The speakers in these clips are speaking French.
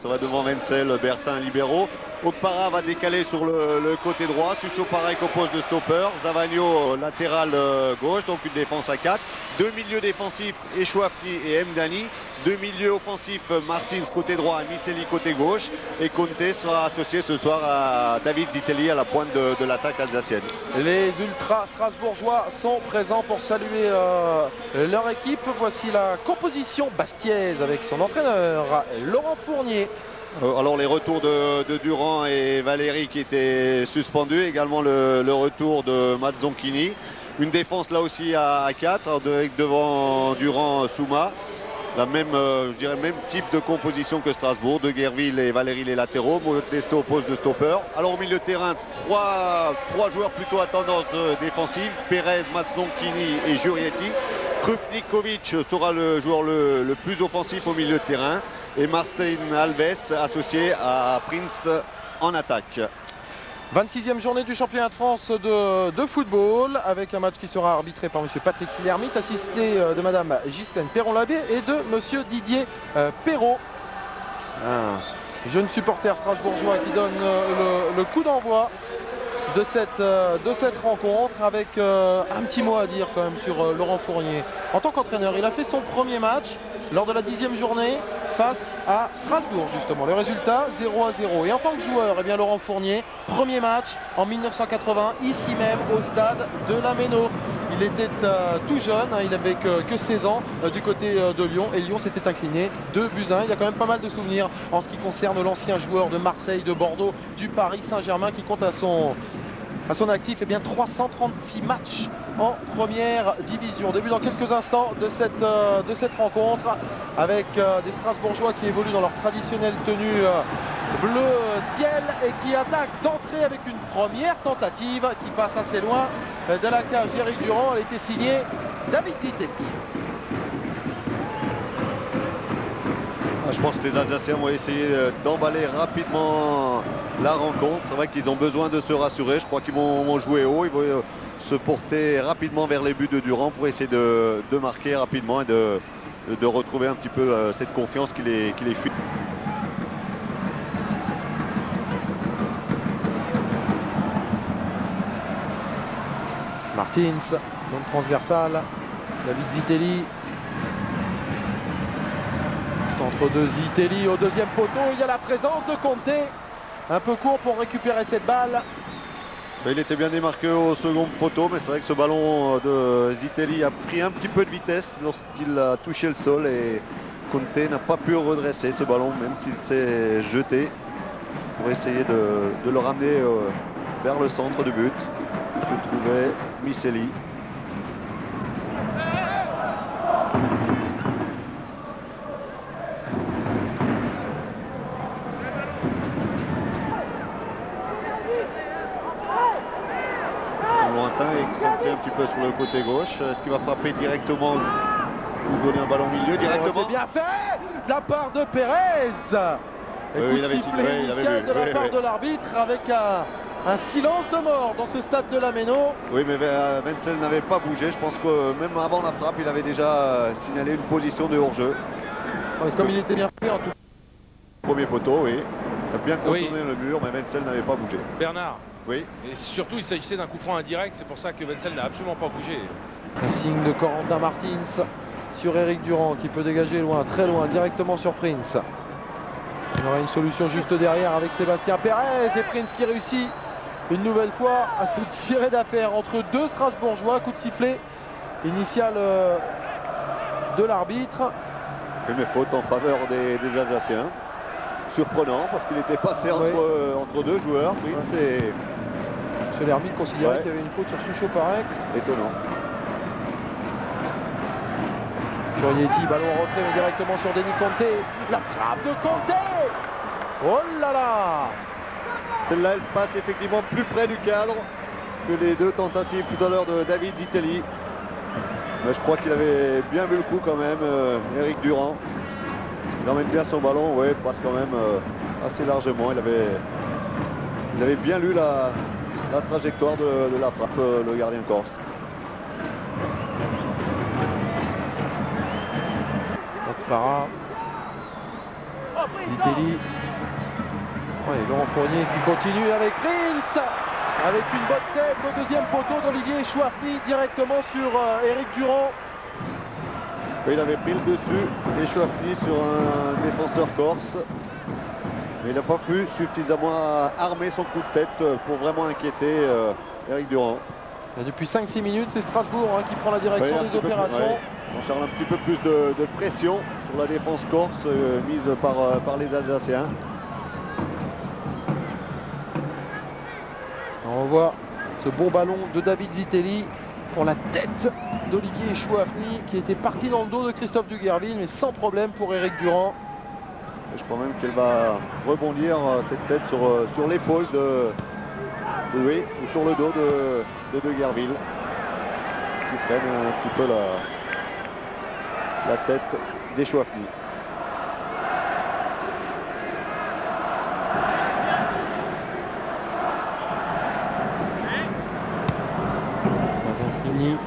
Ça va devant Wenzel, Bertin, libéraux. Okpara va décaler sur le côté droit. Sucho pareil au poste de stopper. Zavagno latéral gauche, donc une défense à 4. Deux milieux défensifs, Echouafni et Mdani. Deux milieux offensifs, Martins côté droit et Miseli côté gauche. Et Conte sera associé ce soir à David Zitelli à la pointe de l'attaque alsacienne. Les ultras strasbourgeois sont présents pour saluer leur équipe. Voici la composition bastiaise avec son entraîneur Laurent Fournier. Alors les retours de Durand et Valéry qui étaient suspendus, également le retour de Mazzonchini. Une défense là aussi à 4 avec devant Durand, Souma. La même, je dirais même type de composition que Strasbourg, de Guerville et Valéry les latéraux, Modesto au poste de stopper. Alors au milieu de terrain, trois joueurs plutôt à tendance défensive, Pérez, Mazzonchini et Jurietti. Krupnikovic sera le joueur le plus offensif au milieu de terrain et Martin Alves associé à Prince en attaque. 26e journée du championnat de France de football avec un match qui sera arbitré par M. Patrick Fillermis, assisté de Mme Ghislaine Perron-Labbé et de M. Didier Perrault. Un jeune supporter strasbourgeois qui donne le coup d'envoi de cette rencontre avec un petit mot à dire quand même sur Laurent Fournier. En tant qu'entraîneur, il a fait son premier match lors de la 10e journée face à Strasbourg justement. Le résultat 0-0. Et en tant que joueur, eh bien, Laurent Fournier, premier match en 1980, ici même au stade de la Méno. Il était tout jeune, il n'avait que 16 ans du côté de Lyon et Lyon s'était incliné 2-1. Il y a quand même pas mal de souvenirs en ce qui concerne l'ancien joueur de Marseille, de Bordeaux, du Paris Saint-Germain qui compte à son actif eh bien, 336 matchs en première division. Début dans quelques instants de cette rencontre avec des Strasbourgeois qui évoluent dans leur traditionnelle tenue bleu ciel et qui attaquent d'entrée avec une première tentative qui passe assez loin de la cage d'Éric Durand. Elle était signée David Zitelli. Je pense que les Alsaciens vont essayer d'emballer rapidement la rencontre. C'est vrai qu'ils ont besoin de se rassurer. Je crois qu'ils vont jouer haut. Ils vont se porter rapidement vers les buts de Durand pour essayer de marquer rapidement et de retrouver un petit peu cette confiance qui les fuit. Martins, donc transversale. David Zitelli. Centre de Zitelli au deuxième poteau. Il y a la présence de Conte. Un peu court pour récupérer cette balle. Il était bien démarqué au second poteau, mais c'est vrai que ce ballon de Zitelli a pris un petit peu de vitesse lorsqu'il a touché le sol et Conte n'a pas pu redresser ce ballon, même s'il s'est jeté pour essayer de le ramener vers le centre de but où se trouvait Miseli. Centré un petit peu sur le côté gauche. Est-ce qu'il va frapper directement ou donner un ballon au milieu directement? C'est bien fait de la part de Pérez. Il avait sifflé initial de la part de l'arbitre avec un silence de mort dans ce stade de la Méno. Oui, mais Wenzel n'avait pas bougé. Je pense que même avant la frappe, il avait déjà signalé une position de hors-jeu. Comme il était bien fait en tout cas. Premier poteau, oui. Il a bien contourné le mur, mais Wenzel n'avait pas bougé. Bernard. Oui. Et surtout, il s'agissait d'un coup franc indirect. C'est pour ça que Wenzel n'a absolument pas bougé. Un signe de Corentin Martins sur Éric Durand qui peut dégager loin, très loin, directement sur Prince. Il y aura une solution juste derrière avec Sébastien Pérez et Prince qui réussit une nouvelle fois à se tirer d'affaire entre deux Strasbourgeois. Coup de sifflet initial de l'arbitre. Oui, mais faute en faveur des Alsaciens. Surprenant parce qu'il était passé entre deux joueurs, Prince et... Monsieur l'Hermine considérait qu'il y avait une faute sur Sucho Parek. Étonnant. Jurietti, ballon en retrait mais directement sur Denis Conte. La frappe de Conte. Oh là là. Celle-là, elle passe effectivement plus près du cadre que les deux tentatives tout à l'heure de David Zitelli. Mais je crois qu'il avait bien vu le coup quand même, Éric Durand. Il emmène bien son ballon, oui, passe quand même assez largement. Il avait bien lu la trajectoire de la frappe, le gardien corse. Para. Zitelli. Ouais, Laurent Fournier qui continue avec Prince. Avec une bonne tête au deuxième poteau d'Olivier Chouafny directement sur Éric Durand. Il avait pris le dessus et Chouafny sur un défenseur corse. Mais il n'a pas pu suffisamment armer son coup de tête pour vraiment inquiéter Éric Durand. Et depuis 5-6 minutes, c'est Strasbourg qui prend la direction des opérations. On cherche un petit peu plus de pression sur la défense corse mise par les Alsaciens. On voit ce bon ballon de David Zitelli pour la tête d'Olivier Chouafny qui était parti dans le dos de Christophe Duguerville, mais sans problème pour Éric Durand. Et je crois même qu'elle va rebondir cette tête sur l'épaule oui, ou sur le dos de Duguerville. Ce qui freine un petit peu la tête des Chouafny. Fini.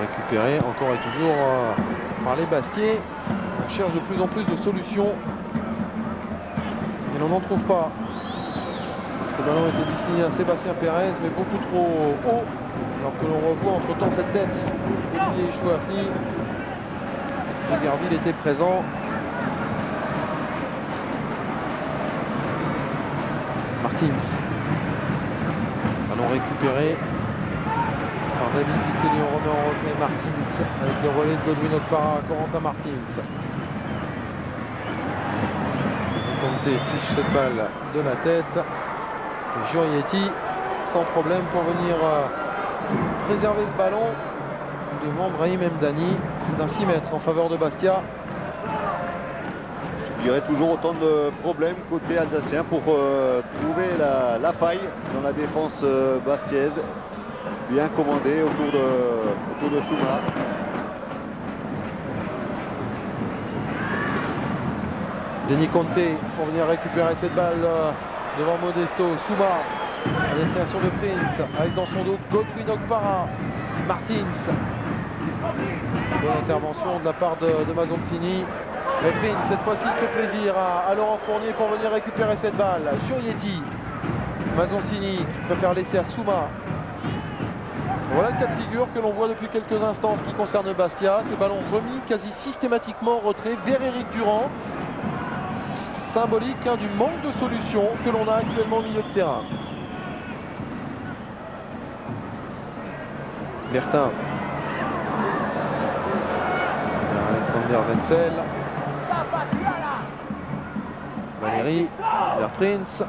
Récupéré encore et toujours par les Bastiers. On cherche de plus en plus de solutions et l'on n'en trouve pas. Le ballon était destiné à Sébastien Pérez, mais beaucoup trop haut, alors que l'on revoit entre temps cette tête d'Olivier Chouafny. Duguerville était présent. Martins. Ballon récupéré par David Zitelli. On remet en retrait Martins avec le relais de Godwin Okpara. Corentin Martins. Conte touche cette balle de la tête. Jurietti sans problème pour venir préserver ce ballon devant Brahim Mdani. C'est un 6 mètres en faveur de Bastia. Je dirais toujours autant de problèmes côté alsacien pour trouver la faille dans la défense bastiaise. Bien commandé autour de Souma. Denis Conte pour venir récupérer cette balle devant Modesto. Souma à destination de Prince avec dans son dos Godwin Okpara. Martins. Bonne intervention de la part de Mazoncini. Mais Prince cette fois-ci fait plaisir à Laurent Fournier pour venir récupérer cette balle. Jurietti. Mazoncini qui préfère laisser à Souma. Voilà le cas de figure que l'on voit depuis quelques instants en ce qui concerne Bastia. Ces ballons remis quasi systématiquement en retrait vers Éric Durand. Symbolique du manque de solutions que l'on a actuellement au milieu de terrain. Bertin. Alexander Wenzel. Valérie vers Prince.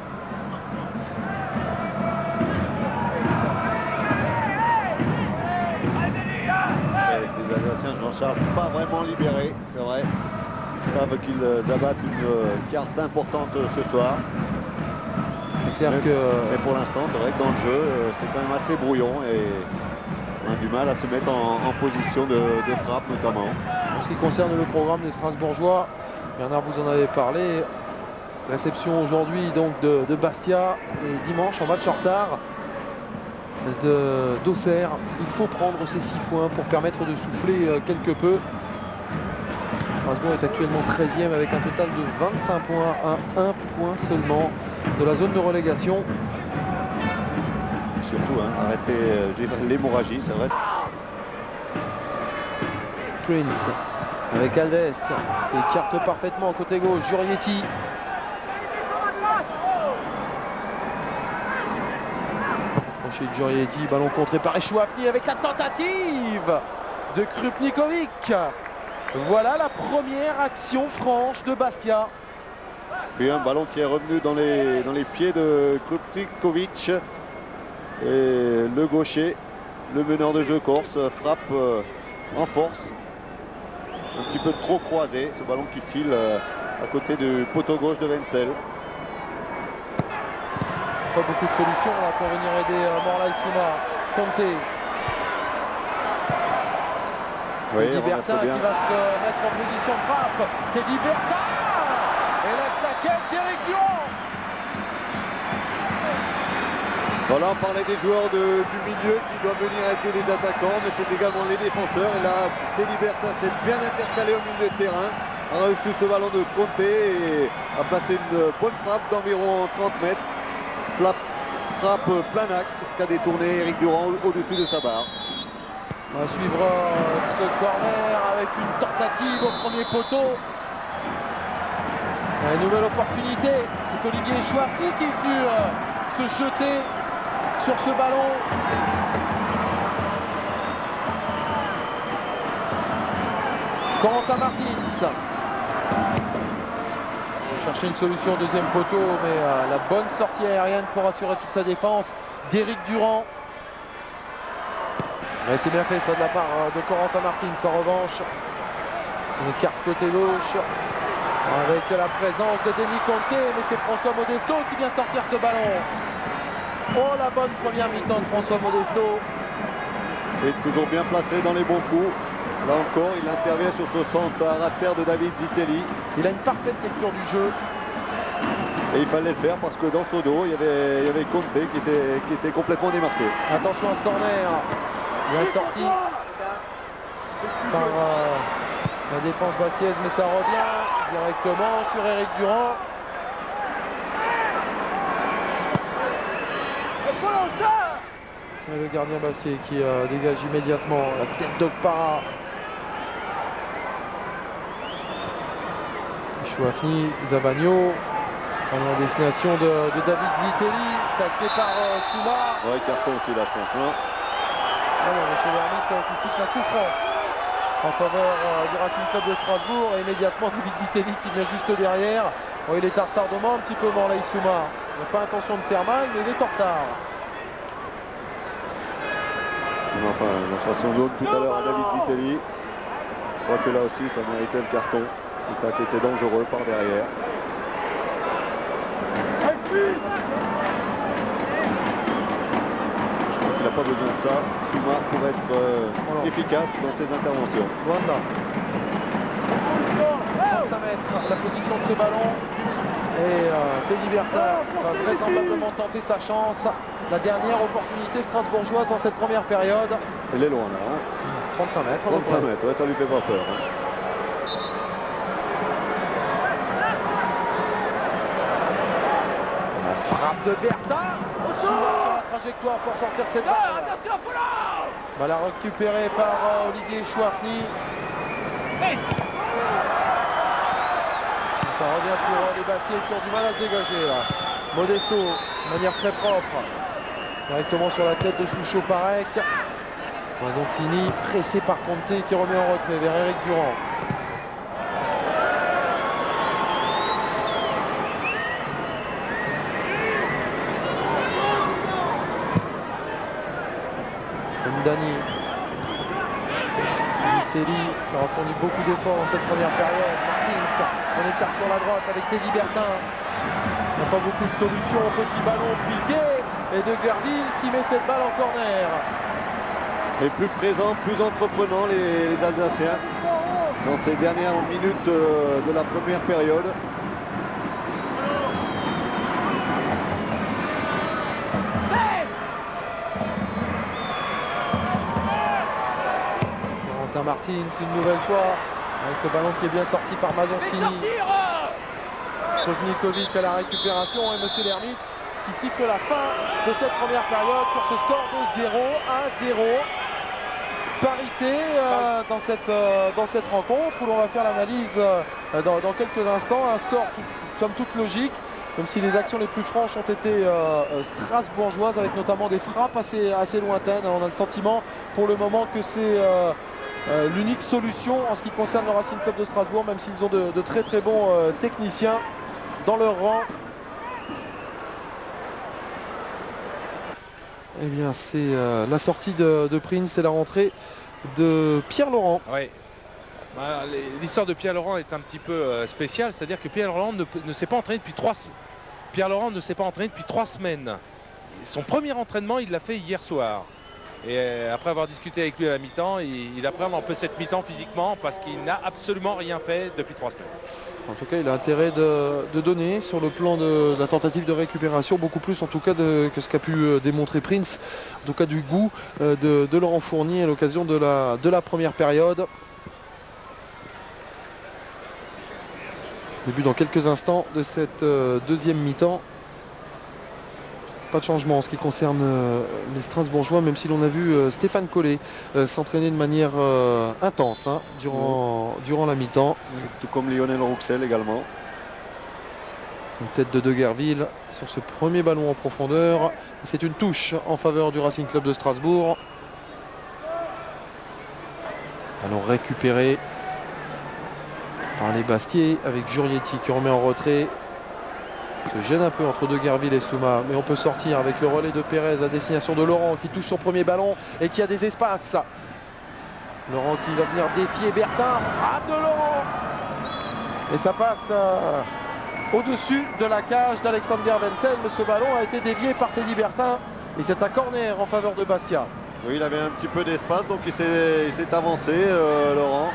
Les Alsaciens ne s'en chargent pas vraiment libérés, c'est vrai. Ils savent qu'ils abattent une carte importante ce soir. C'est clair mais, que... mais pour l'instant, c'est vrai que dans le jeu, c'est quand même assez brouillon et on a du mal à se mettre en position de frappe notamment. En ce qui concerne le programme des Strasbourgeois, Bernard vous en avez parlé. Réception aujourd'hui donc de Bastia et dimanche en match en retard d'Auxerre. Il faut prendre ces 6 points pour permettre de souffler quelque peu. Strasbourg est actuellement 13e avec un total de 25 points à 1 point seulement de la zone de relégation. Et surtout, arrêter l'hémorragie, ça reste. Prince avec Alves, écarte parfaitement côté gauche, Jurietti. Crochet de Jurietti, ballon contré par Chouafny avec la tentative de Krupnikovic. Voilà la première action franche de Bastia. Et un ballon qui est revenu dans les pieds de Krupnikovic. Et le gaucher, le meneur de jeu corse, frappe en force. Un petit peu trop croisé, ce ballon qui file à côté du poteau gauche de Wenzel. Pas beaucoup de solutions là pour venir aider Morlaï Souma. Conte. Oui, Teddy Bertin qui va se mettre en position de frappe. Teddy Bertin. Et la claquette d'Éric Durand. Voilà, on parlait des joueurs du milieu qui doivent venir aider les attaquants, mais c'est également les défenseurs. Et là, Teddy Bertin s'est bien intercalé au milieu de terrain. a reçu ce ballon de Conte et a placé une bonne frappe d'environ 30 mètres. Frappe plein axe qu'a détourné Eric Durand au-dessus de sa barre. On va suivre ce corner avec une tentative au premier poteau. Une nouvelle opportunité. C'est Olivier Chouafny qui est venu se jeter sur ce ballon. Corentin Martins. Chercher une solution au deuxième poteau, mais la bonne sortie aérienne pour assurer toute sa défense d'Éric Durand. Mais c'est bien fait ça de la part de Corentin Martins. En revanche, on écarte côté gauche avec la présence de Denis Conte, mais c'est François Modesto qui vient sortir ce ballon. Oh, la bonne première mi-temps de François Modesto. Et toujours bien placé dans les bons coups. Là encore, il intervient sur ce centre à terre de David Zitelli. Il a une parfaite lecture du jeu. Et il fallait le faire parce que dans son dos, il y avait Conte qui était complètement démarqué. Attention à ce corner. Bien sorti par la défense bastiaise, mais ça revient directement sur Eric Durand. Et le gardien Bastier qui dégage immédiatement la tête de Para. Chouafny, Zavagno, en destination de David Zitelli, taclé par Souma. Ouais, carton aussi là, je pense, non? Monsieur Lermite qui siffle un coup franc en faveur du Racing Club de Strasbourg, et immédiatement David Zitelli qui vient juste derrière. Bon, il est en retardement un petit peu, Morlaï Souma. Il n'a pas intention de faire mal, mais il est en retard. Enfin, l'illustration jaune tout à l'heure à David Zitelli. Je crois que là aussi, ça méritait le carton. Ce tacle était dangereux par derrière. Je crois qu'il n'a pas besoin de ça, Souma, pour être efficace dans ses interventions. Voilà. 35 mètres, la position de ce ballon. Et Teddy Bertin va vraisemblablement tenter sa chance. La dernière opportunité strasbourgeoise dans cette première période. Il est loin là. Hein. 35 mètres. 35 mètres, ouais, ça lui fait pas peur. Hein. La frappe de Bertin. Sur la trajectoire pour sortir cette balle. Va la récupérer par Olivier Chouafny. Ça revient pour les Bastiers qui ont du mal à se dégager là. Modesto, de manière très propre. Directement sur la tête de Souchot Parek. Mazoncini pressé par Conte qui remet en retrait vers Eric Durand. Ndani. Misselli qui a fourni beaucoup d'efforts dans cette première période. Martins, on écarte sur la droite avec Teddy Bertin. Il n'y a pas beaucoup de solutions. Petit ballon piqué. Et de Gerville qui met cette balle en corner. Et plus présent, plus entreprenant les Alsaciens dans ces dernières minutes de la première période. Corentin Martins une nouvelle fois avec ce ballon qui est bien sorti par Mazoncini. Sovnikovic à la récupération et Monsieur Lermite qui siffle la fin de cette première période sur ce score de 0-0. Parité dans cette rencontre où l'on va faire l'analyse dans quelques instants. Un score somme toute logique, même si les actions les plus franches ont été strasbourgeoises, avec notamment des frappes assez lointaines. On a le sentiment pour le moment que c'est l'unique solution en ce qui concerne le Racing Club de Strasbourg, même s'ils ont de très très bons techniciens dans leur rang. Eh bien, c'est la sortie de Prince et la rentrée de Pierre Laurent. Oui. L'histoire de Pierre Laurent est un petit peu spéciale, c'est-à-dire que Pierre Laurent ne s'est pas entraîné depuis 3 semaines. Son premier entraînement, il l'a fait hier soir. Et après avoir discuté avec lui à la mi-temps, il appréhende un peu cette mi-temps physiquement parce qu'il n'a absolument rien fait depuis 3 semaines. En tout cas, il a intérêt de donner sur le plan de la tentative de récupération, beaucoup plus en tout cas que ce qu'a pu démontrer Prince, en tout cas du goût de Laurent Fournier à l'occasion de la première période. Début dans quelques instants de cette deuxième mi-temps. Pas de changement en ce qui concerne les Strasbourgeois, même si l'on a vu Stéphane Collet s'entraîner de manière intense durant la mi-temps. Tout comme Lionel Rouxel également. Une tête de Deguerville sur ce premier ballon en profondeur. C'est une touche en faveur du Racing Club de Strasbourg. Ballon récupéré par les Bastiers avec Jurietti qui remet en retrait. Se gêne un peu entre Deguerville et Souma, mais on peut sortir avec le relais de Pérez à destination de Laurent qui touche son premier ballon et qui a des espaces. Laurent qui va venir défier Bertin, frappe de Laurent et ça passe au-dessus de la cage d'Alexander Wenzel, mais ce ballon a été dévié par Teddy Bertin et c'est un corner en faveur de Bastia. Oui, il avait un petit peu d'espace, donc il s'est avancé, Laurent.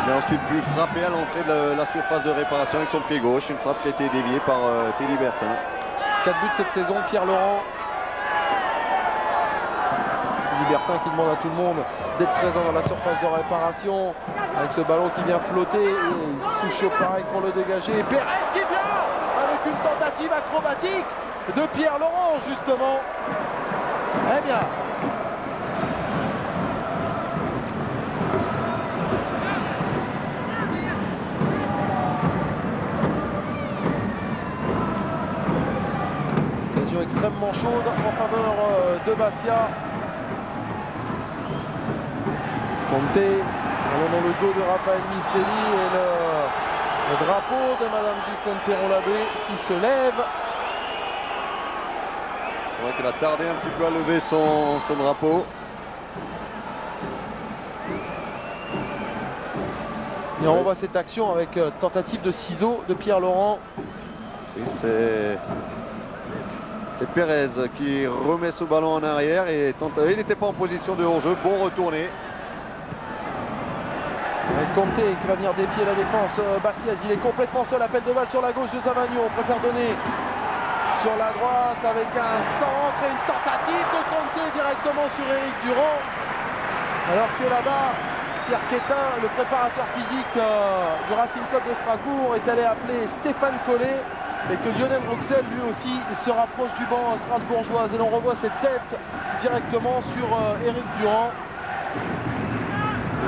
Il a ensuite pu frapper à l'entrée de la surface de réparation avec son pied gauche. Une frappe qui a été déviée par Teddy Bertin. 4 buts cette saison, Pierre Laurent. Teddy Bertin qui demande à tout le monde d'être présent dans la surface de réparation. Avec ce ballon qui vient flotter. Et Souchot pareil pour le dégager. Et Pérez qui vient avec une tentative acrobatique de Pierre Laurent justement. Eh bien. Extrêmement chaude en faveur de Bastia. Conte, allons dans le dos de Raphaël Miceli et le drapeau de Madame Ghislaine Perron-Labbé qui se lève. C'est vrai qu'elle a tardé un petit peu à lever son drapeau. Et on revoit cette action avec tentative de ciseaux de Pierre Laurent. Et c'est Pérez qui remet ce ballon en arrière et il n'était pas en position de hors-jeu. Bon retourné. Conte qui va venir défier la défense. Bastiaz, il est complètement seul. Appel de balle sur la gauche de Zavagnon. On préfère donner sur la droite avec un centre et une tentative de Conte directement sur Éric Durand. Alors que là-bas, Pierre Quétin, le préparateur physique du Racing Club de Strasbourg, est allé appeler Stéphane Collet. Et que Lionel Rouxel lui aussi se rapproche du banc strasbourgeoise. Et l'on revoit cette tête directement sur Éric Durand.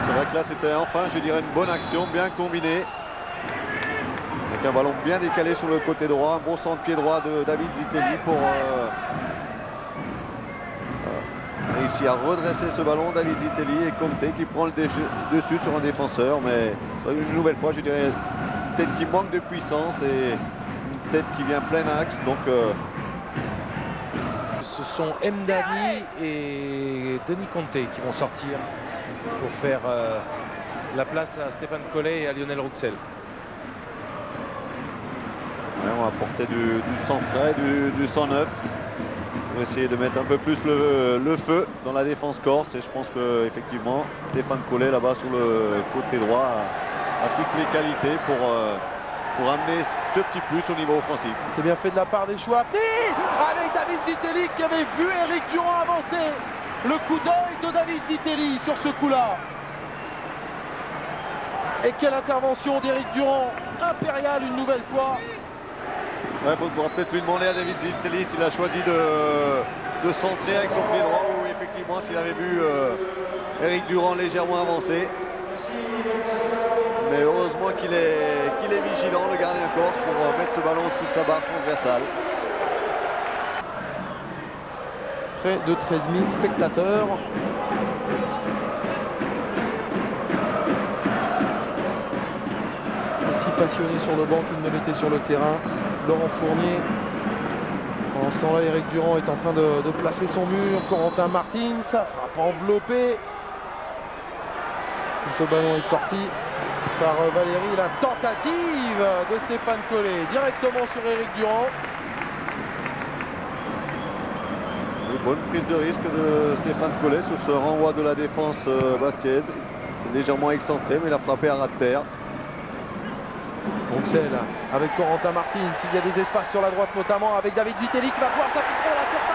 C'est vrai que là c'était enfin, je dirais, une bonne action, bien combinée. Avec un ballon bien décalé sur le côté droit. Un bon centre-pied droit de David Zitelli pour réussir à redresser ce ballon. David Zitelli et Conte qui prend le dessus sur un défenseur. Mais une nouvelle fois, je dirais, une tête qui manque de puissance et tête qui vient plein axe, donc ce sont Mdani et Denis Conte qui vont sortir pour faire la place à Stéphane Collet et à Lionel Rouxel. Ouais, on va apporter du sang frais, du sang neuf pour essayer de mettre un peu plus le feu dans la défense corse, et je pense que effectivement Stéphane Collet là-bas sur le côté droit a toutes les qualités pour amener ce petit plus au niveau offensif. C'est bien fait de la part des Chouafni avec David Zitelli qui avait vu Éric Durand avancer. Le coup d'œil de David Zitelli sur ce coup-là. Et quelle intervention d'Éric Durand, impériale une nouvelle fois. Il faudra peut-être lui demander à David Zitelli s'il a choisi de centrer avec son pied droit ou effectivement s'il avait vu Éric Durand légèrement avancer. Mais heureusement qu'il est vigilant, le gardien corse, pour mettre ce ballon au-dessus de sa barre transversale. Près de 13 000 spectateurs. Aussi passionné sur le banc qu'il ne l'était sur le terrain. Laurent Fournier. Pendant ce temps-là, Éric Durand est en train de placer son mur. Corentin Martins, ça frappe enveloppé. Le ballon est sorti par Valérie. La tentative de Stéphane Collet directement sur Éric Durand. Une bonne prise de risque de Stéphane Collet sur ce renvoi de la défense bastiaise. Légèrement excentré, mais il a frappé à ras de terre. Rouxel avec Corentin Martins. Il y a des espaces sur la droite, notamment avec David Zitelli qui va pouvoir s'appliquer à la surface.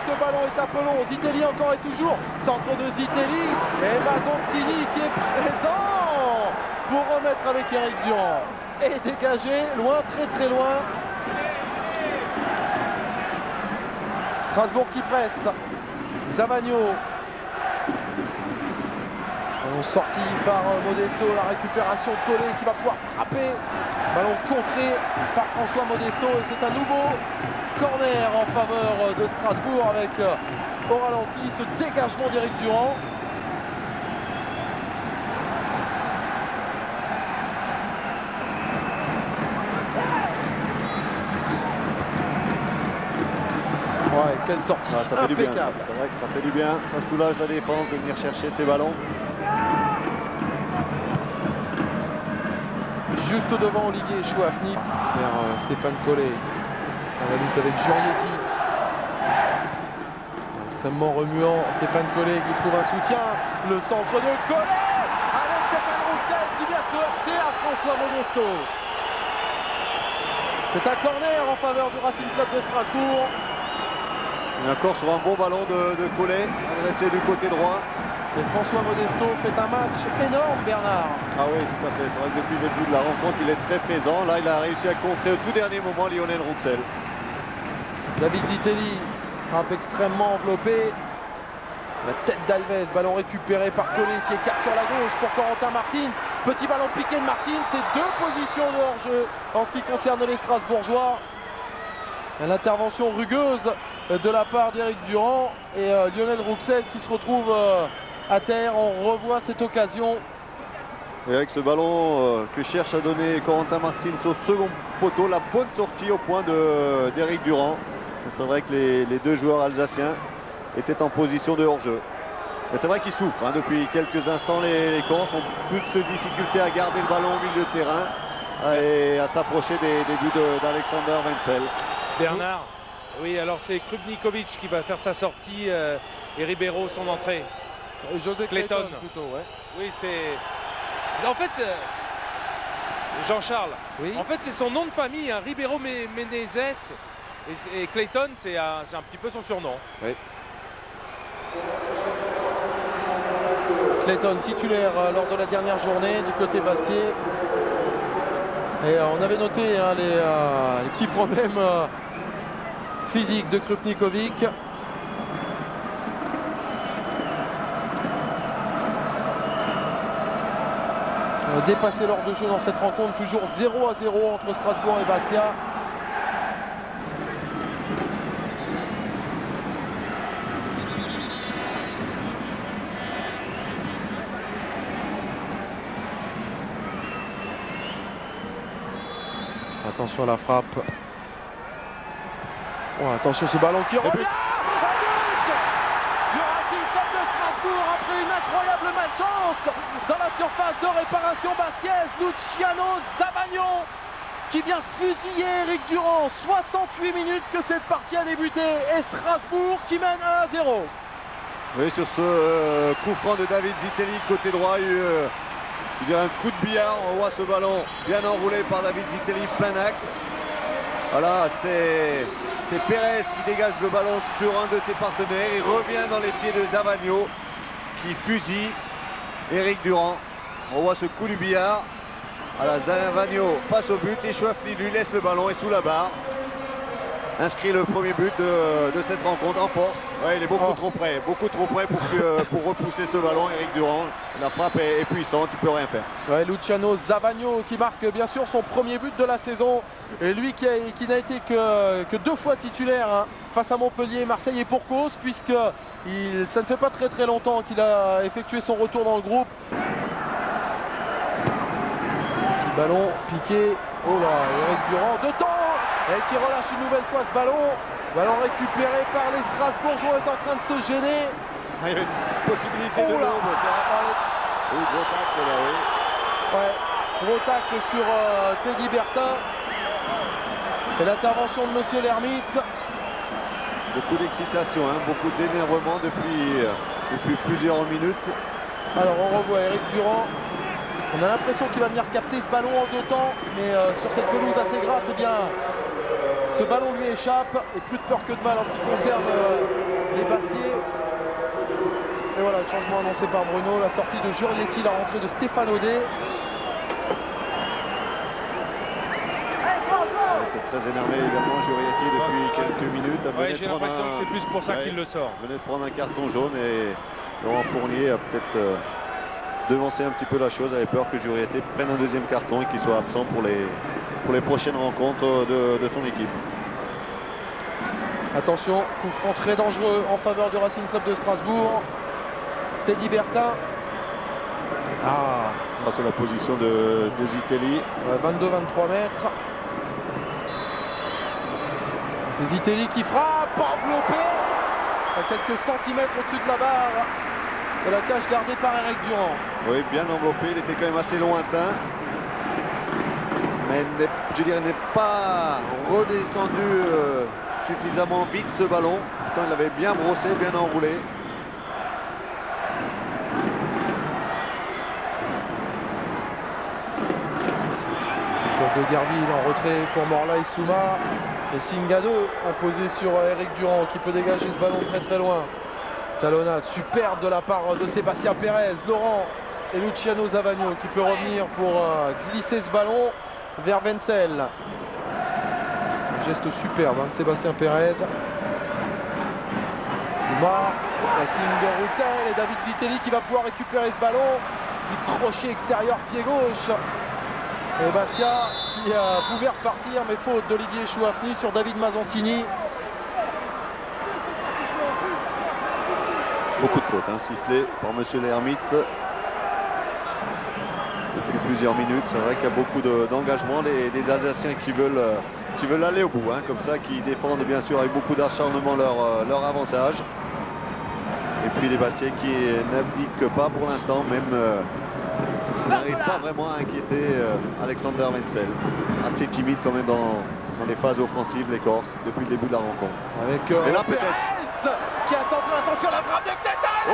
Ce ballon est un peu long. Zitelli encore et toujours. Centre de Zitelli. Et Mazoncini qui est présent. pour remettre avec Eric Durand. Et dégagé, loin, très loin. Strasbourg qui presse. Zavagno. Sorti par Modesto, la récupération de Collet qui va pouvoir frapper. Ballon contré par François Modesto et c'est un nouveau corner en faveur de Strasbourg avec au ralenti ce dégagement d'Éric Durand. Ouais, quelle sortie, ça fait du bien. impeccable. C'est vrai que ça fait du bien, ça soulage la défense de venir chercher ces ballons. Juste devant Olivier Chouafni vers Stéphane Collet. On la lutte avec Giorietti. Extrêmement remuant. Stéphane Collet qui trouve un soutien. Le centre de Collet avec Stéphane Rouxel qui vient se heurter à François Modesto. C'est un corner en faveur du Racing Club de Strasbourg. Et encore sur un bon ballon de Collet, adressé du côté droit. Et François Modesto fait un match énorme, Bernard. Ah oui, tout à fait. C'est vrai que depuis le début de la rencontre, il est très présent. Là, il a réussi à contrer au tout dernier moment Lionel Rouxel. David Zitelli, frappe extrêmement enveloppé. La tête d'Alves, ballon récupéré par Collet qui écarte sur la gauche pour Corentin Martins. Petit ballon piqué de Martins, c'est 2 positions de hors-jeu en ce qui concerne les Strasbourgeois. L'intervention rugueuse de la part d'Éric Durand et Lionel Rouxel qui se retrouve à terre. On revoit cette occasion. Et avec ce ballon que cherche à donner Corentin Martins au second poteau, la bonne sortie au point d'Éric Durand. C'est vrai que les deux joueurs alsaciens étaient en position de hors-jeu. Mais c'est vrai qu'ils souffrent. Hein. Depuis quelques instants, les Corses ont plus de difficultés à garder le ballon au milieu de terrain et à s'approcher des buts d'Alexander Wenzel. Bernard, oui, alors c'est Krupnikovic qui va faire sa sortie et Ribeiro son entrée. José Clayton plutôt, ouais. Oui, c'est... En fait, Jean-Charles, oui. En fait c'est son nom de famille, hein, Ribeiro Menezes. Et Clayton, c'est un petit peu son surnom. Oui. Clayton titulaire lors de la dernière journée du côté Bastier. Et on avait noté hein, les petits problèmes physiques de Krupnikovic. Dépassé lors de jeu dans cette rencontre, toujours 0-0 entre Strasbourg et Bastia. Attention à la frappe. Oh, attention ce ballon qui revient. Du Racing Club de Strasbourg après une incroyable malchance dans la surface de réparation bastiaise. Luciano Zavagno qui vient fusiller Eric Durand. 68 minutes que cette partie a débuté et Strasbourg qui mène 1-0. Oui, sur ce coup franc de David Zitelli côté droit, il y a eu je dirais un coup de billard. On voit ce ballon bien enroulé par David Zitelli, plein axe. Voilà, c'est Pérez qui dégage le ballon sur un de ses partenaires. Il revient dans les pieds de Zavagno qui fusille Eric Durand. On voit ce coup du billard. Voilà, Zavagno passe au but et Chouafni lui laisse le ballon et sous la barre inscrit le premier but de cette rencontre en force. Ouais, il est beaucoup trop près pour repousser ce ballon, Eric Durand. La frappe est puissante, il ne peut rien faire. Ouais, Luciano Zavagno qui marque bien sûr son premier but de la saison. Et lui qui n'a été que 2 fois titulaire hein, face à Montpellier, Marseille et pour cause, puisque ça ne fait pas très longtemps qu'il a effectué son retour dans le groupe. Petit ballon piqué. Oh là, Eric Durand de temps et qui relâche une nouvelle fois ce ballon. Ballon récupéré par les Strasbourgeois, est en train de se gêner. Il y a une possibilité de là. Oui, gros tacle là, oui. Ouais, gros tacle sur Teddy Bertin. Et l'intervention de Monsieur Lermite. Beaucoup d'excitation, hein, beaucoup d'énervement depuis plusieurs minutes. Alors on revoit Eric Durand. On a l'impression qu'il va venir capter ce ballon en 2 temps. Mais sur cette pelouse assez grasse, eh bien, ce ballon lui échappe. Et plus de peur que de mal en ce qui concerne les Bastiers. Et voilà, le changement annoncé par Bruno. La sortie de Giorietti, la rentrée de Stéphane Audet. très énervé également Jurietti depuis quelques minutes. Ouais, j'ai l'impression que c'est plus pour ça qu'il le sort. Il venait de prendre un carton jaune et Laurent Fournier a peut-être devancé un petit peu la chose, avait peur que Jurietti prenne un deuxième carton et qu'il soit absent pour les prochaines rencontres de son équipe. Attention, coup franc très dangereux en faveur du Racing Club de Strasbourg. Teddy Bertin. C'est la position de Zitelli. 22-23 mètres. C'est Zitelli qui frappe, enveloppé à quelques centimètres au-dessus de la barre de la cage gardée par Eric Durand. Oui, bien enveloppé, il était quand même assez lointain. Mais je dirais n'est pas redescendu suffisamment vite ce ballon. Pourtant il l'avait bien brossé, bien enroulé. De Garville en retrait pour Morlaï Souma. Pressing à deux imposé sur Eric Durand qui peut dégager ce ballon très très loin. Talonnade superbe de la part de Sébastien Pérez, Laurent et Luciano Zavagno qui peut revenir pour glisser ce ballon vers Wenzel. Un geste superbe de Sébastien Pérez. Souma, pressing de Rouxel et David Zitelli qui va pouvoir récupérer ce ballon. Du crochet extérieur pied gauche. Et Bastia qui pouvait repartir, mais faute d'Olivier Chouafny sur David Mazancini. Beaucoup de fautes sifflées par monsieur l'Hermite depuis plusieurs minutes. C'est vrai qu'il y a beaucoup d'engagement, les Alsaciens qui veulent aller au bout, comme ça, qui défendent bien sûr avec beaucoup d'acharnement leur avantage. Et puis les Bastiais qui n'abdiquent pas pour l'instant, même n'arrive pas vraiment à inquiéter Alexander Wenzel. Assez timide quand même dans les phases offensives, les Corses, depuis le début de la rencontre. Avec et là peut-être qui a centré, attention la frappe de Clétal.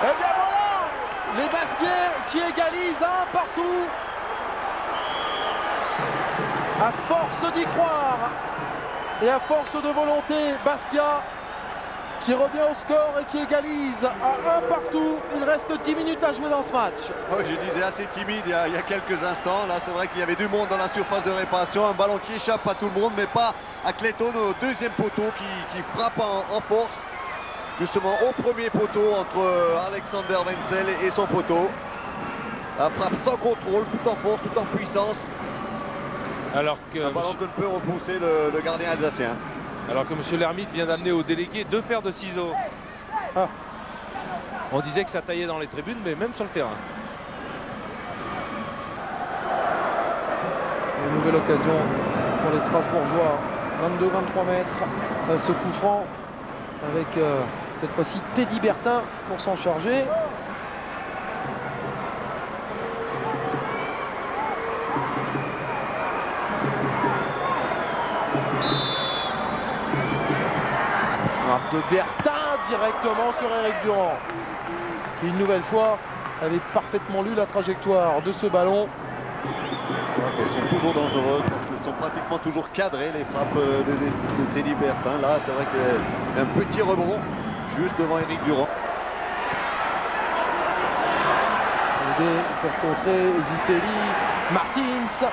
Et bien voilà, les Bastiais qui égalisent un partout. À force d'y croire et à force de volonté, Bastia qui revient au score et qui égalise à un partout. Il reste 10 minutes à jouer dans ce match. Oui, je disais assez timide il y a quelques instants. Là, c'est vrai qu'il y avait du monde dans la surface de réparation. Un ballon qui échappe à tout le monde, mais pas à Clayton au deuxième poteau qui frappe en force. Justement au premier poteau entre Alexander Wenzel et son poteau. La frappe sans contrôle, tout en force, tout en puissance. Alors que un ballon que ne peut repousser le gardien alsacien. Alors que M. l'Hermite vient d'amener au délégué 2 paires de ciseaux. On disait que ça taillait dans les tribunes, mais même sur le terrain. Une nouvelle occasion pour les Strasbourgeois. 22-23 mètres. Ce coup franc avec cette fois-ci Teddy Bertin pour s'en charger. Frappe de Bertin directement sur Eric Durand, qui une nouvelle fois avait parfaitement lu la trajectoire de ce ballon. C'est vrai qu'elles sont toujours dangereuses parce qu'elles sont pratiquement toujours cadrées, les frappes de Teddy Bertin. Là, c'est vrai qu'il y a un petit rebond juste devant Eric Durand. Pour contrer Zitelli, Martins,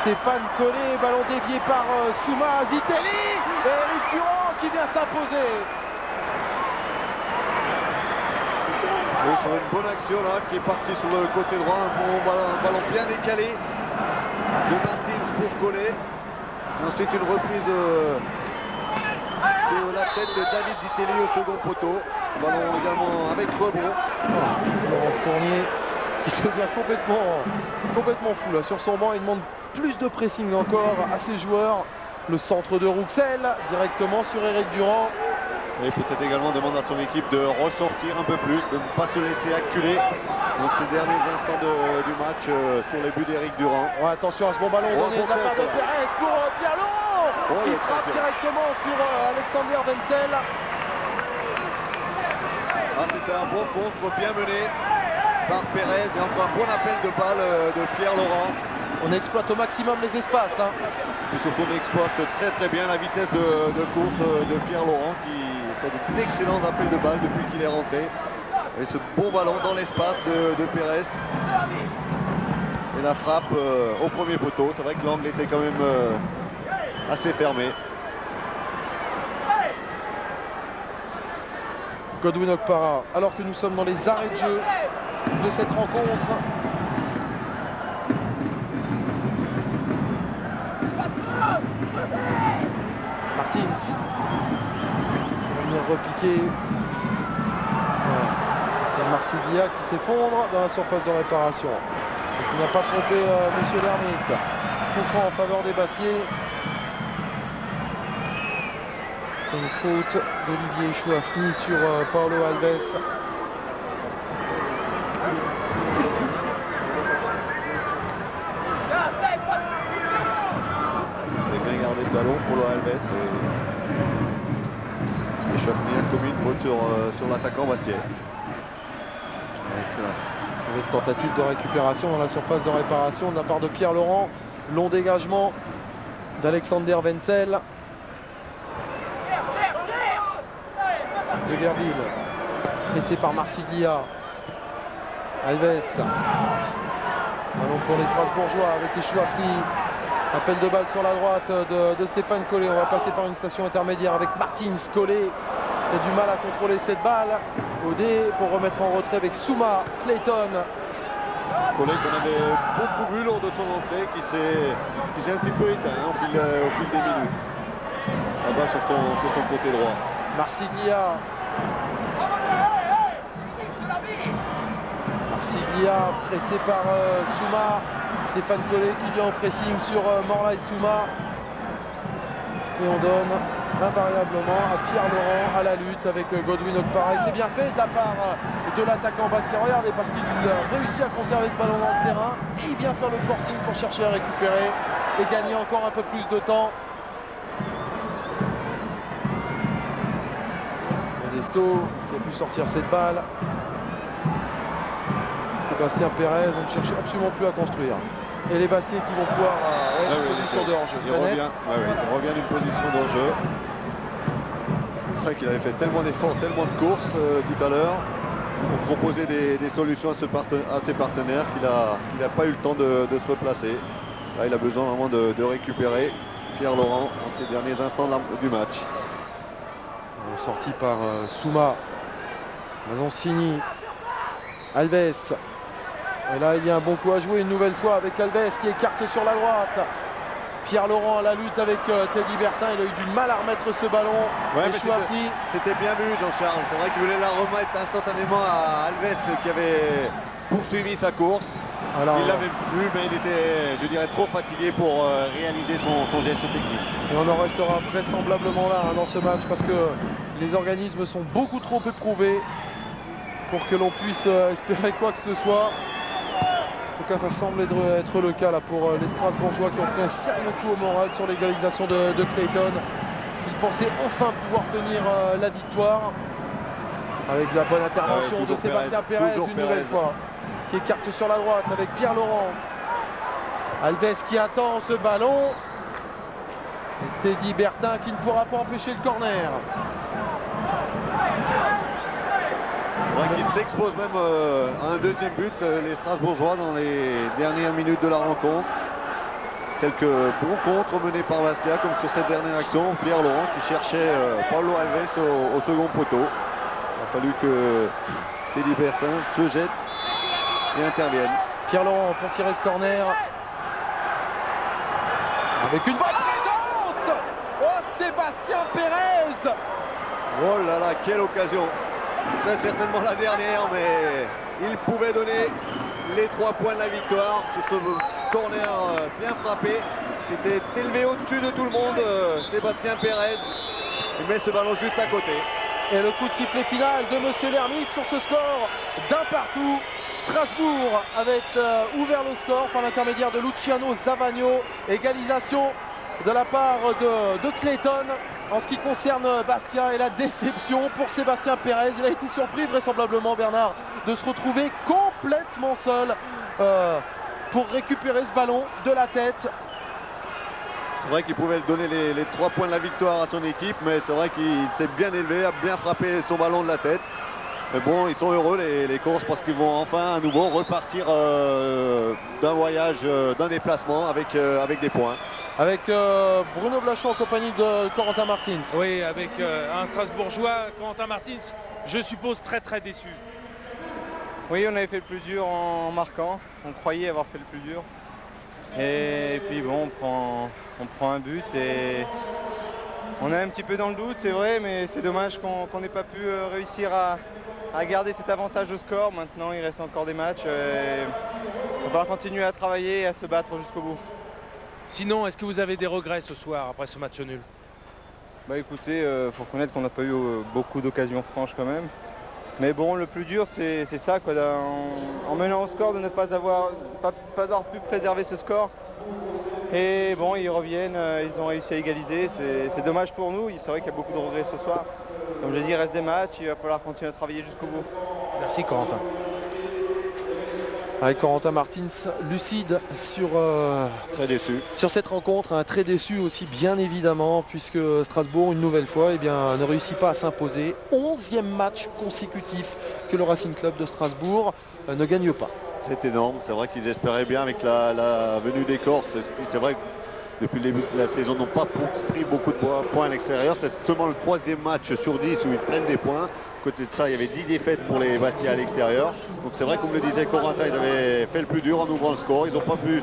Stéphane Collet, ballon dévié par Souma, Zitelli, et Eric Durand qui vient s'imposer. Oui, sur une bonne action là, qui est parti sur le côté droit, un ballon bien décalé de Martins pour Collet. Ensuite une reprise de la tête de David Zitelli au second poteau. Ballon également avec rebond. Laurent Fournier qui se devient complètement fou là sur son banc. Il demande plus de pressing encore à ses joueurs. Le centre de Rouxel directement sur Eric Durand. Et peut-être également demande à son équipe de ressortir un peu plus, de ne pas se laisser acculer dans ces derniers instants du match sur les buts d'Eric Durand. Ouais, attention à ce bon ballon donné de la part de Pérez pour Pierre Laurent qui frappe directement sur Alexander Wenzel. C'était un bon contre bien mené par Pérez et encore un bon appel de balle de Pierre Laurent. On exploite au maximum les espaces. Et surtout on exploite très bien la vitesse de course de Pierre Laurent qui fait d'excellents appels de balle depuis qu'il est rentré. Et ce bon ballon dans l'espace de Pérez. Et la frappe au premier poteau. C'est vrai que l'angle était quand même assez fermé. Godwin Okpara, alors que nous sommes dans les arrêts de jeu de cette rencontre. Martins va venir repiquer. Voilà. Marsiglia qui s'effondre dans la surface de réparation. Et qui n'a pas trompé Monsieur Lermite. Coup franc en faveur des Bastiers. Une faute d'Olivier Chouafni sur Paulo Alves. Il a bien gardé le ballon, Paulo Alves. Et Chouafni a commis une faute sur l'attaquant Bastier. Avec tentative de récupération dans la surface de réparation de la part de Pierre Laurent. Long dégagement d'Alexander Wenzel. Verville, pressé par Marsiglia. Alves. Ballon pour les Strasbourgeois avec les Chouafni. Appel de balle sur la droite de Stéphane Collet. On va passer par une station intermédiaire avec Martins. Collet qui a du mal à contrôler cette balle. Odé pour remettre en retrait avec Souma. Clayton. Collet qu'on avait beaucoup vu lors de son entrée, qui s'est un petit peu éteint au fil des minutes. Là-bas sur son côté droit. Marsiglia. Marsiglia pressé par Souma. Stéphane Collet qui vient en pressing sur Morlaï Souma. Et on donne invariablement à Pierre Laurent à la lutte avec Godwin Okpara. Et c'est bien fait de la part de l'attaquant Bastien. Regardez, parce qu'il réussit à conserver ce ballon dans le terrain. Et il vient faire le forcing pour chercher à récupérer et gagner encore un peu plus de temps. Modesto qui a pu sortir cette balle. Sébastien Pérez, on ne cherche absolument plus à construire. Et les Bastiers qui vont pouvoir une position de hors-jeu. Il revient d'une position de hors-jeu. C'est vrai qu'il avait fait tellement d'efforts, tellement de courses tout à l'heure pour proposer des solutions à ses partenaires qu'il n'a pas eu le temps de se replacer. Là, il a besoin vraiment de récupérer Pierre Laurent dans ces derniers instants du match. Sorti par Souma, Mazoncini, Alves. Et là, il y a un bon coup à jouer une nouvelle fois avec Alves qui écarte sur la droite. Pierre Laurent à la lutte avec Teddy Bertin. Il a eu du mal à remettre ce ballon. Ouais, c'était bien vu, Jean-Charles. C'est vrai qu'il voulait la remettre instantanément à Alves qui avait poursuivi sa course. Il l'avait vu, mais il était, je dirais, trop fatigué pour réaliser son geste technique. Et on en restera vraisemblablement là dans ce match parce que les organismes sont beaucoup trop éprouvés pour que l'on puisse espérer quoi que ce soit. En tout cas, ça semble être le cas là pour les Strasbourgeois qui ont pris un sérieux coup au moral sur l'égalisation de Clayton. Ils pensaient enfin pouvoir tenir la victoire avec la bonne intervention de Sébastien Pérez une nouvelle fois, qui écarte sur la droite avec Pierre Laurent. Alves qui attend ce ballon. Et Teddy Bertin qui ne pourra pas empêcher le corner. C'est vrai qu'ils s'exposent même à un deuxième but, les Strasbourgeois, dans les dernières minutes de la rencontre. Quelques bons contres menés par Bastia, comme sur cette dernière action. Pierre Laurent qui cherchait Paulo Alves au second poteau. Il a fallu que Teddy Bertin se jette et intervienne. Pierre Laurent pour tirer ce corner. Avec une bonne présence. Oh, Sébastien Pérez. Oh là là, quelle occasion. Très certainement la dernière, mais il pouvait donner les 3 points de la victoire sur ce corner bien frappé. C'était élevé au-dessus de tout le monde, Sébastien Pérez. Il met ce ballon juste à côté. Et le coup de sifflet final de Monsieur Lermite sur ce score d'un partout. Strasbourg avait ouvert le score par l'intermédiaire de Luciano Zavagno. Égalisation de la part de Clayton. En ce qui concerne Bastia et la déception pour Sébastien Pérez, il a été surpris vraisemblablement, Bernard, de se retrouver complètement seul pour récupérer ce ballon de la tête. C'est vrai qu'il pouvait donner les 3 points de la victoire à son équipe, mais c'est vrai qu'il s'est bien élevé, a bien frappé son ballon de la tête. Mais bon, ils sont heureux les Corses parce qu'ils vont enfin à nouveau repartir d'un voyage, d'un déplacement avec des points. Avec Bruno Blachon en compagnie de Corentin Martins. Oui, avec un Strasbourgeois, Corentin Martins, je suppose très très déçu. Oui, on avait fait le plus dur en marquant. On croyait avoir fait le plus dur. Et puis bon, on prend un but et on est un petit peu dans le doute, c'est vrai, mais c'est dommage qu'on n'ait pas pu réussir à garder cet avantage au score. Maintenant, il reste encore des matchs. On va continuer à travailler et à se battre jusqu'au bout. Sinon, est-ce que vous avez des regrets ce soir après ce match nul? Bah écoutez, faut reconnaître qu'on n'a pas eu beaucoup d'occasions franches quand même. Mais bon, le plus dur, c'est ça, quoi, en menant au score, de ne pas avoir pu préserver ce score. Et bon, ils reviennent, ils ont réussi à égaliser. C'est dommage pour nous, c'est vrai qu'il y a beaucoup de regrets ce soir. Comme je dis, il reste des matchs, il va falloir continuer à travailler jusqu'au bout. Merci Corentin. Avec Corentin Martins, lucide sur, Très déçu. sur cette rencontre, hein, très déçu aussi bien évidemment, puisque Strasbourg, une nouvelle fois, ne réussit pas à s'imposer. 11e match consécutif que le Racing Club de Strasbourg ne gagne pas. C'est énorme, c'est vrai qu'ils espéraient bien avec la venue des Corses. C'est vrai que depuis le début de la saison, ils n'ont pas pris beaucoup de points à l'extérieur. C'est seulement le 3e match sur 10 où ils prennent des points. À côté de ça, il y avait 10 défaites pour les Bastia à l'extérieur. Donc c'est vrai, comme le disait Corentin, ils avaient fait le plus dur en ouvrant le score. Ils n'ont pas pu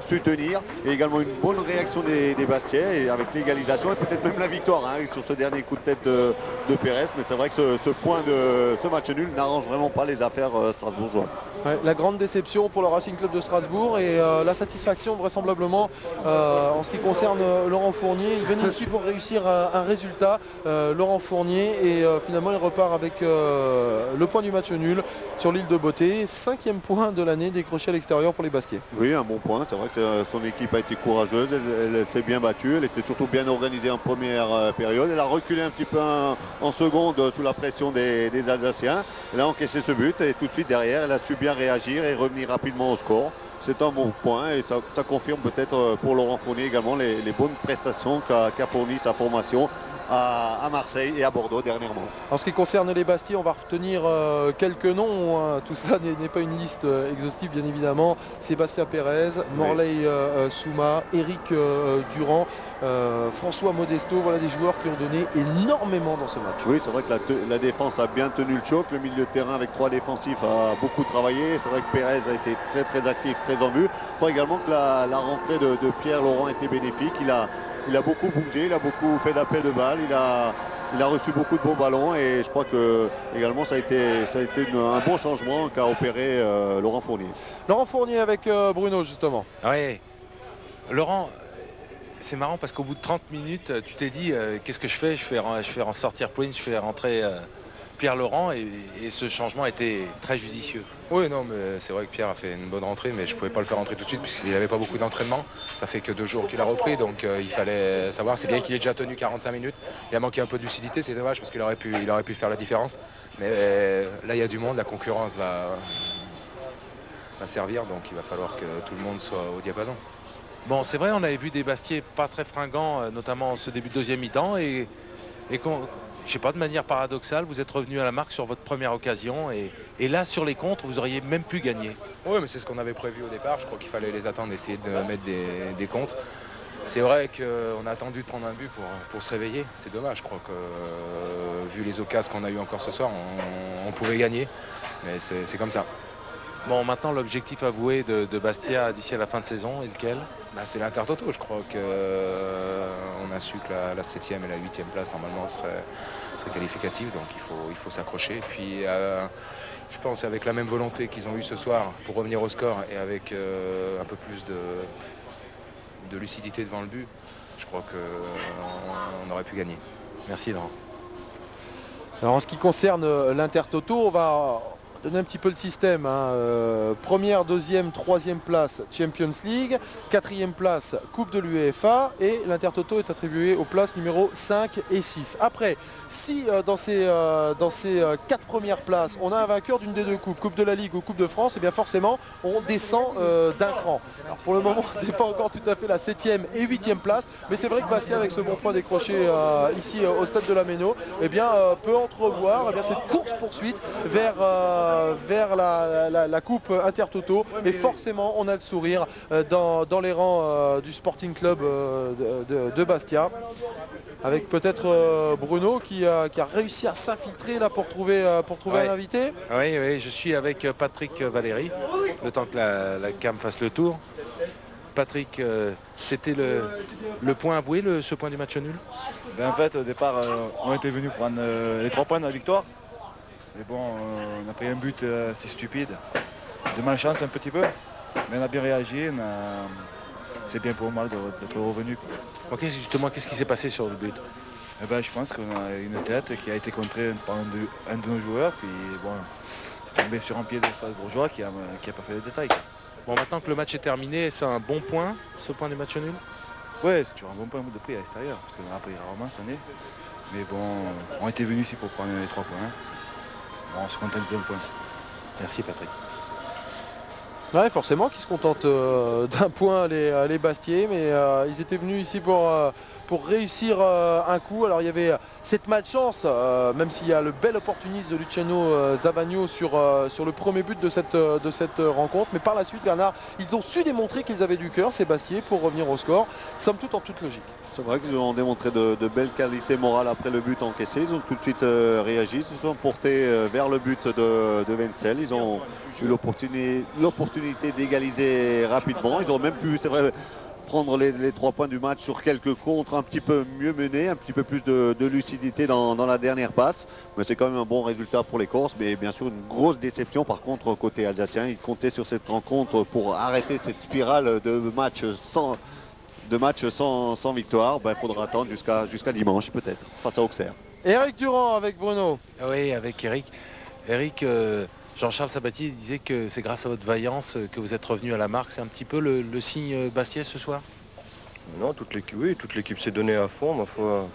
su tenir. Et également une bonne réaction des Bastiais et avec l'égalisation et peut-être même la victoire sur ce dernier coup de tête de Pérez. Mais c'est vrai que ce match nul n'arrange vraiment pas les affaires strasbourgeoises. Ouais, la grande déception pour le Racing Club de Strasbourg et la satisfaction vraisemblablement en ce qui concerne Laurent Fournier. Il venait ici pour réussir un résultat, Laurent Fournier, et finalement il repart avec le point du match nul sur l'île de Beauté. 5e point de l'année décroché à l'extérieur pour les Bastiais. Oui, un bon point. C'est vrai que son équipe a été courageuse, elle s'est bien battue, elle était surtout bien organisée en première période. Elle a reculé un petit peu en seconde sous la pression des Alsaciens. Elle a encaissé ce but et tout de suite derrière, elle a su bien réagir et revenir rapidement au score. C'est un bon point et ça confirme peut-être pour Laurent Fournier également les bonnes prestations qu'a fourni sa formation à Marseille et à Bordeaux dernièrement. En ce qui concerne les Bastiais, on va retenir quelques noms, hein. Tout ça n'est pas une liste exhaustive bien évidemment. Sébastien Pérez, Morley Souma, Eric Durand, François Modesto, voilà des joueurs qui ont donné énormément dans ce match. Oui, c'est vrai que la défense a bien tenu le choc, le milieu de terrain avec 3 défensifs a beaucoup travaillé. C'est vrai que Pérez a été très très actif, très en vue. Je crois également que la rentrée de Pierre Laurent était bénéfique. Il a beaucoup bougé, il a beaucoup fait d'appels de balles, il a reçu beaucoup de bons ballons et je crois que également ça a été un bon changement qu'a opéré Laurent Fournier. Laurent Fournier avec Bruno justement. Oui, Laurent, c'est marrant parce qu'au bout de 30 minutes, tu t'es dit qu'est-ce que je fais? Je fais en sortir Prince, je fais rentrer Pierre Laurent et ce changement a été très judicieux. Oui, non, mais c'est vrai que Pierre a fait une bonne rentrée, mais je ne pouvais pas le faire rentrer tout de suite puisqu'il n'avait pas beaucoup d'entraînement. Ça fait que 2 jours qu'il a repris, donc il fallait savoir. C'est bien qu'il ait déjà tenu 45 minutes. Il a manqué un peu de lucidité, c'est dommage parce qu'il aurait pu faire la différence. Mais là, il y a du monde, la concurrence va servir, donc il va falloir que tout le monde soit au diapason. Bon, c'est vrai, on avait vu des Bastiais pas très fringants, notamment ce début de 2e mi-temps. Et je sais pas, de manière paradoxale, vous êtes revenu à la marque sur votre première occasion. Et là, sur les contres, vous auriez même pu gagner. Oui, mais c'est ce qu'on avait prévu au départ. Je crois qu'il fallait les attendre, essayer de mettre des contres. C'est vrai qu'on a attendu de prendre un but pour se réveiller. C'est dommage, je crois que vu les occasions qu'on a eu encore ce soir, on pouvait gagner. Mais c'est comme ça. Bon, maintenant, l'objectif avoué de Bastia d'ici à la fin de saison est lequel? C'est l'Intertoto. Je crois qu'on a su que la 7e et la 8e place, normalement, seraient qualificatives. Donc il faut s'accrocher. Et puis, je pense, avec la même volonté qu'ils ont eu ce soir pour revenir au score et avec un peu plus de lucidité devant le but, je crois qu'on aurait pu gagner. Merci, Laurent. Alors en ce qui concerne l'Intertoto, on va donner un petit peu le système, hein. Première, deuxième, troisième place Champions League, quatrième place Coupe de l'UEFA et l'Intertoto est attribué aux places numéro 5 et 6. Après, si dans ces 4 premières places, on a un vainqueur d'une des deux coupes, Coupe de la Ligue ou Coupe de France, et bien forcément on descend d'un cran. Alors pour le moment, c'est pas encore tout à fait la 7e et 8e place, mais c'est vrai que Bastia, avec ce bon point décroché ici au stade de la Méno, eh bien, peut entrevoir eh bien, cette course-poursuite vers la coupe Intertoto, et forcément on a le sourire dans les rangs du Sporting Club de Bastia, avec peut-être Bruno qui a réussi à s'infiltrer là pour trouver un invité. Oui, je suis avec Patrick Valéry, le temps que la cam fasse le tour. Patrick, c'était le point avoué, ce point du match nul? En fait, au départ, on était venu prendre les 3 points de la victoire. Mais bon, on a pris un but assez stupide, de malchance un petit peu, mais on a bien réagi, c'est bien pour moi d'être revenu. Ok, justement, qu'est-ce qui s'est passé sur le but? Eh ben, je pense qu'on a une tête qui a été contrée par un de nos joueurs, puis bon, c'est tombé sur un pied de Strasbourgeois qui a pas fait les détails. Bon, maintenant que le match est terminé, c'est un bon point, ce point du match nul? Ouais, c'est toujours un bon point de prix à l'extérieur, parce qu'on a pris rarement cette année. Mais bon, on était venus ici pour prendre les 3 points. Bon, on se contente d'un point. Merci Patrick. Ouais, forcément qu'ils se contentent d'un point les Bastiais, mais ils étaient venus ici pour réussir un coup. Alors il y avait cette malchance, même s'il y a le bel opportunisme de Luciano Zavagno sur le premier but de cette rencontre. Mais par la suite, Bernard, ils ont su démontrer qu'ils avaient du cœur, ces Bastiais, pour revenir au score, somme toute en toute logique. C'est vrai qu'ils ont démontré de belles qualités morales après le but encaissé. Ils ont tout de suite réagi, ils se sont portés vers le but de Wenzel. Ils ont eu l'opportunité d'égaliser rapidement. Ils ont même pu, c'est vrai, prendre les 3 points du match sur quelques contres un petit peu mieux menés, un petit peu plus de lucidité dans la dernière passe. Mais c'est quand même un bon résultat pour les Corses, mais bien sûr une grosse déception par contre côté alsacien. Ils comptaient sur cette rencontre pour arrêter cette spirale de matchs sans victoire. Il faudra attendre jusqu'à dimanche peut-être, face à Auxerre. Eric Durand avec Bruno. Oui, avec Eric. Eric, Jean-Charles Sabatier disait que c'est grâce à votre vaillance que vous êtes revenu à la marque. C'est un petit peu le signe Bastiais ce soir? Non, toute l'équipe s'est donnée à fond. Ma foi,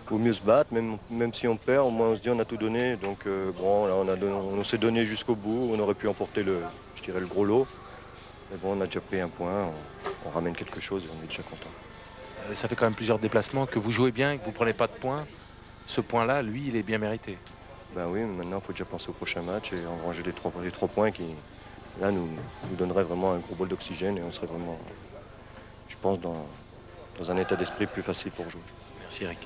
il vaut mieux se battre, même si on perd, au moins on se dit on a tout donné. Donc bon, là, on s'est donné jusqu'au bout. On aurait pu emporter le gros lot. Mais bon, on a déjà pris un point, on ramène quelque chose et on est déjà content. Ça fait quand même plusieurs déplacements que vous jouez bien et que vous ne prenez pas de points. Ce point-là, lui, il est bien mérité. Ben oui, maintenant il faut déjà penser au prochain match et engranger les 3 points qui, là, nous donneraient vraiment un gros bol d'oxygène et on serait vraiment, je pense, dans un état d'esprit plus facile pour jouer. Merci Eric.